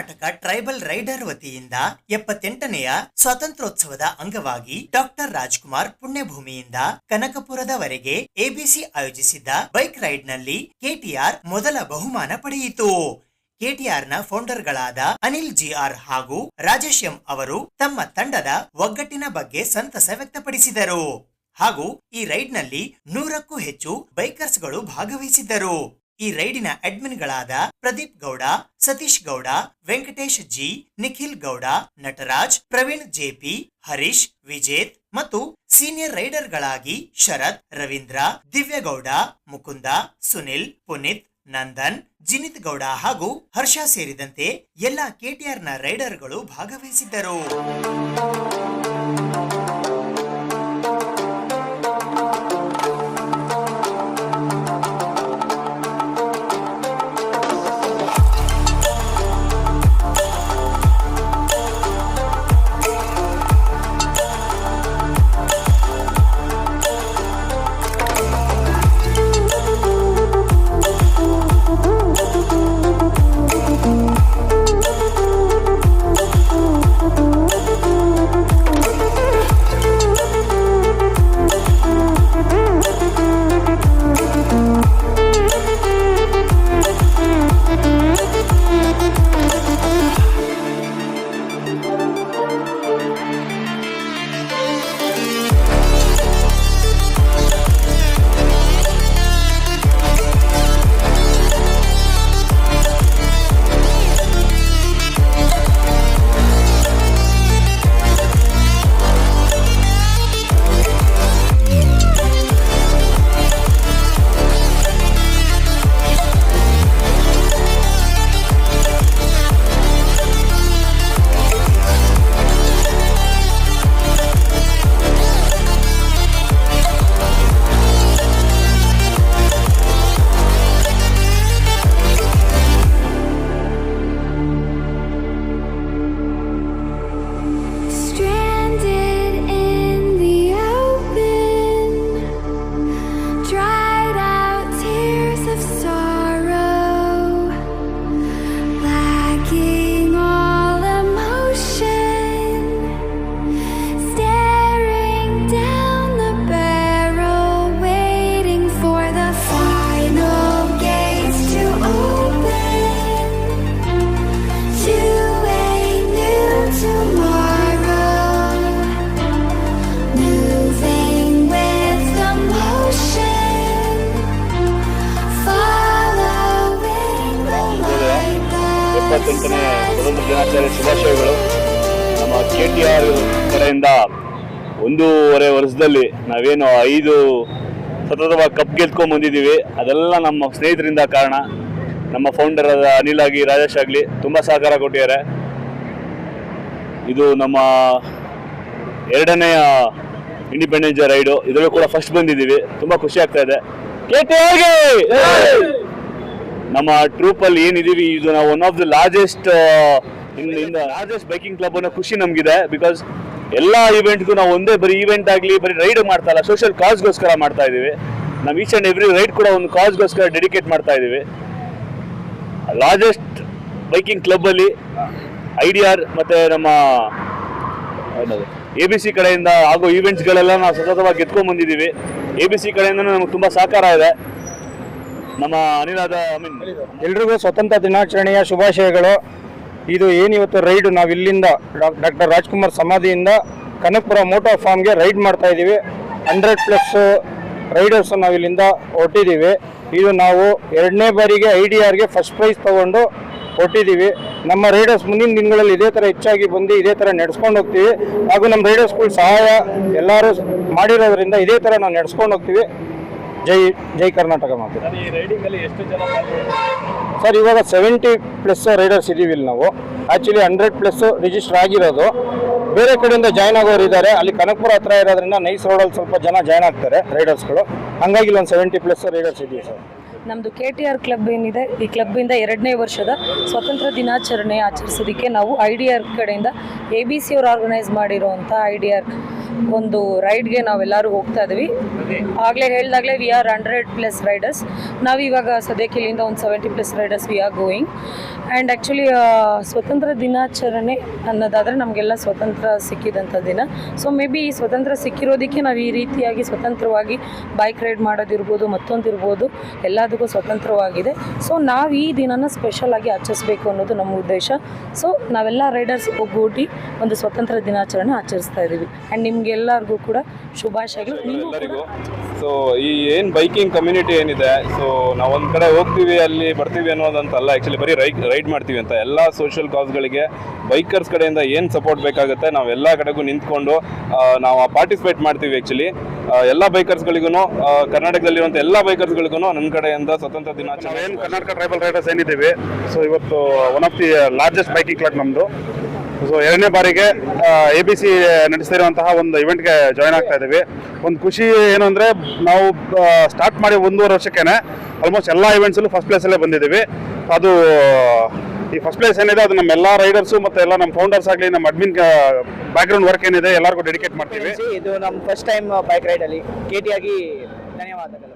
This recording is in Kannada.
ಕರ್ನಾಟಕ ಟ್ರೈಬಲ್ ರೈಡರ್ ವತಿಯಿಂದ 78ನೆಯ ಸ್ವಾತಂತ್ರ್ಯೋತ್ಸವದ ಅಂಗವಾಗಿ ಡಾಕ್ಟರ್ ರಾಜ್ಕುಮಾರ್ ಪುಣ್ಯಭೂಮಿಯಿಂದ ಕನಕಪುರದವರೆಗೆ ಎಬಿಸಿ ಆಯೋಜಿಸಿದ್ದ ಬೈಕ್ ರೈಡ್ ನಲ್ಲಿ ಕೆಟಿಆರ್ ಮೊದಲ ಬಹುಮಾನ ಪಡೆಯಿತು. ಕೆಟಿಆರ್ ನ ಫೌಂಡರ್ಗಳಾದ ಅನಿಲ್ ಜಿಆರ್ ಹಾಗೂ ರಾಜೇಶ್ ಎಂ ಅವರು ತಮ್ಮ ತಂಡದ ಒಗ್ಗಟ್ಟಿನ ಬಗ್ಗೆ ಸಂತಸ ವ್ಯಕ್ತಪಡಿಸಿದರು. ಹಾಗೂ ಈ ರೈಡ್ ನಲ್ಲಿ 100ಕ್ಕೂ ಹೆಚ್ಚು ಬೈಕರ್ಸ್ ಗಳು ಭಾಗವಹಿಸಿದ್ದರು. ಈ ರೈಡಿನ ಅಡ್ಮಿನ್ ಗಳಾದ ಪ್ರದೀಪ್ ಗೌಡ, ಸತೀಶ್ ಗೌಡ, ವೆಂಕಟೇಶ್ ಜಿ, ನಿಖಿಲ್ ಗೌಡ, ನಟರಾಜ್, ಪ್ರವೀಣ್ ಜೆಪಿ, ಹರೀಶ್, ವಿಜೇತ್ ಮತ್ತು ಸೀನಿಯರ್ ರೈಡರ್ ಗಳಾಗಿ ಶರತ್, ರವೀಂದ್ರ, ದಿವ್ಯಗೌಡ, ಮುಕುಂದ, ಸುನಿಲ್, ಪುನೀತ್, ನಂದನ್, ಜಿನಿತ್ ಗೌಡ ಹಾಗೂ ಹರ್ಷ ಸೇರಿದಂತೆ ಎಲ್ಲ ಕೆಟಿಆರ್ ನ ರೈಡರ್ ಗಳು ಭಾಗವಹಿಸಿದ್ದರು. ಸ್ವತಂತ್ರ ದಿನಾಚರಣೆ ಶುಭಾಶಯಗಳು. ನಮ್ಮ ಕೆಟಿಆರ್ ಕಡೆಯಿಂದ 1.5 ವರ್ಷದಲ್ಲಿ ನಾವೇನು 5 ಸತತವಾಗಿ ಕಪ್ ಗೆದ್ಕೊಂಡು ಬಂದಿದ್ದೀವಿ. ಅದೆಲ್ಲ ನಮ್ಮ ಸ್ನೇಹಿತರಿಂದ ಕಾರಣ. ನಮ್ಮ ಫೌಂಡರ್ ಆದ ಅನಿಲ್ ಆಗಿ ರಾಜೇಶ್ ಆಗಲಿ ತುಂಬ ಸಹಕಾರ ಕೊಟ್ಟಿದ್ದಾರೆ. ಇದು ನಮ್ಮ 2ನೇಯ ಇಂಡಿಪೆಂಡೆನ್ಸ್ ಡೇ ರೈಡು. ಇದರಲ್ಲೂ ಕೂಡ ಫಸ್ಟ್ ಬಂದಿದ್ದೀವಿ. ತುಂಬ ಖುಷಿ ಆಗ್ತಾ ಇದೆ. ಕೆಟಿಆರ್ಗೆ ನಮ್ಮ ಟ್ರೂಪಲ್ಲಿ ಏನಿದ್ದೀವಿ, ಇದು ನಾವು one of the largest biking club ಅನ್ನೋ ಖುಷಿ ನಮಗಿದೆ. ಬಿಕಾಸ್ ಎಲ್ಲ ಇವೆಂಟ್ಗೂ ನಾವು ಒಂದೇ ಬರೀ ಈವೆಂಟ್ ಆಗಲಿ ಬರೀ ರೈಡ್ ಮಾಡ್ತಾ ಇಲ್ಲ, ಸೋಷಿಯಲ್ ಕಾಸ್ಗೋಸ್ಕರ ಮಾಡ್ತಾ ಇದ್ದೀವಿ. ನಾವು ಈಚ್ ಆ್ಯಂಡ್ ಎವ್ರಿ ರೈಡ್ ಕೂಡ ಒಂದು ಕಾಸ್ಗೋಸ್ಕರ ಡೆಡಿಕೇಟ್ ಮಾಡ್ತಾ ಇದ್ದೀವಿ. ಲಾರ್ಜೆಸ್ಟ್ ಬೈಕಿಂಗ್ ಕ್ಲಬ್ಬಲ್ಲಿ ಐಡಿಆರ್ ಮತ್ತು ನಮ್ಮ ಎಬಿಸಿ ಕಡೆಯಿಂದ ಆಗೋ ಈವೆಂಟ್ಸ್ಗಳೆಲ್ಲ ನಾವು ಸತತವಾಗಿ ಗೆದ್ಕೊಂಡು ಬಂದಿದ್ದೀವಿ. ಎಬಿಸಿ ಕಡೆಯಿಂದ ನಮಗೆ ತುಂಬ ಸಹಕಾರ ಇದೆ. ನಮ್ಮ ಅನಿಲಾದ ಎಲ್ರಿಗೂ ಸ್ವತಂತ್ರ ದಿನಾಚರಣೆಯ ಶುಭಾಶಯಗಳು. ಇದು ಏನಿವತ್ತು ರೈಡ್ ನಾವು ಇಲ್ಲಿಂದ ಡಾಕ್ಟರ್ ರಾಜ್ಕುಮಾರ್ ಸಮಾಧಿಯಿಂದ ಕನಕಪುರ ಮೋಟಾರ್ ಫಾರ್ಮ್ಗೆ ರೈಡ್ ಮಾಡ್ತಾ ಇದ್ದೀವಿ. 100+ ರೈಡರ್ಸ್ ನಾವು ಇಲ್ಲಿಂದ ಹೊರಟಿದ್ದೀವಿ. ಇದು ನಾವು 2ನೇ ಬಾರಿಗೆ ಐಡಿಆರ್ಗೆ ಫಸ್ಟ್ ಪ್ರೈಸ್ ತೊಗೊಂಡು ಹೊರಟಿದ್ದೀವಿ. ನಮ್ಮ ರೈಡರ್ಸ್ ಮುಂದಿನ ದಿನಗಳಲ್ಲಿ ಇದೇ ಥರ ಹೆಚ್ಚಾಗಿ ಬಂದು ಇದೇ ಥರ ನಡೆಸ್ಕೊಂಡು ಹೋಗ್ತೀವಿ. ಹಾಗೂ ನಮ್ಮ ರೈಡರ್ಸ್ಗಳು ಸಹಾಯ ಎಲ್ಲರೂ ಮಾಡಿರೋದ್ರಿಂದ ಇದೇ ಥರ ನಾವು ನಡೆಸ್ಕೊಂಡು ಹೋಗ್ತೀವಿ. ಜೈ ಕರ್ನಾಟಕ ಮಾತು. ಸರ್, ಇವಾಗ 70+ ರೈಡರ್ಸ್ ಇದ್ದೀವಿ ಇಲ್ಲಿ ನಾವು. ಆ್ಯಕ್ಚುಲಿ 100+ ರಿಜಿಸ್ಟರ್ ಆಗಿರೋದು. ಬೇರೆ ಕಡೆಯಿಂದ ಜಾಯ್ನ್ ಆಗೋರು ಇದ್ದಾರೆ. ಅಲ್ಲಿ ಕನಕಪುರ ಹತ್ರ ಇರೋದ್ರಿಂದ ನೈಸ್ ರೋಡಲ್ಲಿ ಸ್ವಲ್ಪ ಜನ ಜಾಯ್ನ್ ಆಗ್ತಾರೆ ರೈಡರ್ಸ್ಗಳು. ಹಾಗಾಗಿ ಒಂದು 70+ ರೈಡರ್ಸ್ ಇದ್ದೀವಿ ಸರ್. ನಮ್ಮದು ಕೆಟಿಆರ್ ಕ್ಲಬ್ ಏನಿದೆ, ಈ ಕ್ಲಬ್ಬಿಂದ 2ನೇ ವರ್ಷದ ಸ್ವಾತಂತ್ರ್ಯ ದಿನಾಚರಣೆ ಆಚರಿಸೋದಕ್ಕೆ ನಾವು ಐಡಿಆರ್ ಕಡೆಯಿಂದ ABC ಅವರು ಆರ್ಗನೈಸ್ ಮಾಡಿರೋವಂಥ ಐಡಿಆರ್ ಒಂದು ರೈಡ್ಗೆ ನಾವೆಲ್ಲರೂ ಹೋಗ್ತಾ ಇದ್ದೀವಿ. ಆಗಲೇ ಹೇಳಿದಾಗಲೇ we are 100+ ರೈಡರ್ಸ್. ನಾವಿವಾಗ ಸದ್ಯಕ್ಕೆ ಇಲ್ಲಿಂದ ಒಂದು 70+ Riders we are going. And actually ಸ್ವತಂತ್ರ ದಿನಾಚರಣೆ ಅನ್ನೋದಾದರೆ ನಮಗೆಲ್ಲ ಸ್ವತಂತ್ರ ಸಿಕ್ಕಿದಂಥ ದಿನ. ಸೊ ಮೇ ಬಿ ಈ ಸ್ವತಂತ್ರ ಸಿಕ್ಕಿರೋದಕ್ಕೆ ನಾವು ಈ ರೀತಿಯಾಗಿ ಸ್ವತಂತ್ರವಾಗಿ ಬೈಕ್ ರೈಡ್ ಮಾಡೋದಿರ್ಬೋದು, ಮತ್ತೊಂದಿರ್ಬೋದು, ಎಲ್ಲದಕ್ಕೂ ಸ್ವತಂತ್ರವಾಗಿದೆ. ಸೊ ನಾವು ಈ ದಿನನ ಸ್ಪೆಷಲಾಗಿ ಆಚರಿಸ್ಬೇಕು ಅನ್ನೋದು ನಮ್ಮ ಉದ್ದೇಶ. ಸೊ ನಾವೆಲ್ಲ ರೈಡರ್ಸ್ ಒಗ್ಗೂಡಿ ಒಂದು ಸ್ವತಂತ್ರ ದಿನಾಚರಣೆ ಆಚರಿಸ್ತಾ ಇದ್ದೀವಿ. ಆ್ಯಂಡ್ ನಿಮಗೆಲ್ಲರಿಗೂ ಕೂಡ ಶುಭಾಶಯಗಳು. ನೀವು ಎಲ್ಲರಿಗೂ. ಸೊ ಈ ಏನು ಬೈಕಿಂಗ್ ಕಮ್ಯುನಿಟಿ ಏನಿದೆ, ಸೊ ನಾವು ಒಂದು ಕಡೆ ಹೋಗ್ತೀವಿ ಅಲ್ಲಿ ಬರ್ತೀವಿ ಅನ್ನೋದಂತಲ್ಲ, ಆ್ಯಕ್ಚುಲಿ ಬರೀ ರೈಡ್ ಮಾಡ್ತೀವಿ ಅಂತ. ಎಲ್ಲ ಸೋಷಿಯಲ್ ಕಾಸ್ಗಳಿಗೆ ಬೈಕರ್ಸ್ ಕಡೆಯಿಂದ ಏನು ಸಪೋರ್ಟ್ ಬೇಕಾಗುತ್ತೆ ನಾವು ಎಲ್ಲ ಕಡೆಗೂ ನಿಂತ್ಕೊಂಡು ನಾವು ಪಾರ್ಟಿಸಿಪೇಟ್ ಮಾಡ್ತೀವಿ. ಆ್ಯಕ್ಚುಲಿ ಎಲ್ಲ ಬೈಕರ್ಸ್ಗಳಿಗೂ, ಕರ್ನಾಟಕದಲ್ಲಿರುವಂಥ ಎಲ್ಲ ಬೈಕರ್ಸ್ಗಳಿಗೂ ನನ್ನ ಕಡೆಯಿಂದ ಸ್ವತಂತ್ರ ದಿನಾಚರಣೆ. ನಾವೇನು ಕರ್ನಾಟಕ ಟ್ರೈಬಲ್ ರೈಡರ್ಸ್ ಏನಿದ್ದೀವಿ, ಸೊ ಇವತ್ತು one of the largest biking club ನಮ್ಮದು. ಸೊ 2ನೇ ಬಾರಿಗೆ ABC ನಡೆಸ್ತಿರುವಂತಹ ಒಂದು ಇವೆಂಟ್ಗೆ ಜಾಯ್ನ್ ಆಗ್ತಾ ಇದ್ದೀವಿ. ಒಂದು ಖುಷಿ ಏನು ಅಂದರೆ, ನಾವು ಸ್ಟಾರ್ಟ್ ಮಾಡಿ 1.5 ವರ್ಷಕ್ಕೇ ಆಲ್ಮೋಸ್ಟ್ ಎಲ್ಲ ಇವೆಂಟ್ಸಲ್ಲೂ ಫಸ್ಟ್ ಪ್ಲೇಸಲ್ಲೇ ಬಂದಿದ್ದೀವಿ. ಅದು ಈ ಫಸ್ಟ್ ಪ್ಲೇಸ್ ಏನಿದೆ ಅದು ನಮ್ಮ ಎಲ್ಲ ರೈಡರ್ಸು ಮತ್ತು ಎಲ್ಲ ನಮ್ಮ ಫೌಂಡರ್ಸ್ ಆಗಲಿ, ನಮ್ಮ ಅಡ್ಮಿನ್ ಬ್ಯಾಕ್ಗ್ರೌಂಡ್ ವರ್ಕ್ ಏನಿದೆ ಎಲ್ಲರಿಗೂ ಡೆಡಿಕೇಟ್ ಮಾಡ್ತೀವಿ. ಇದು ನಮ್ಮ ಫಸ್ಟ್ ಟೈಮ್ ಬೈಕ್ ರೈಡಲ್ಲಿ KT ಆಗಿ ಧನ್ಯವಾದಗಳು.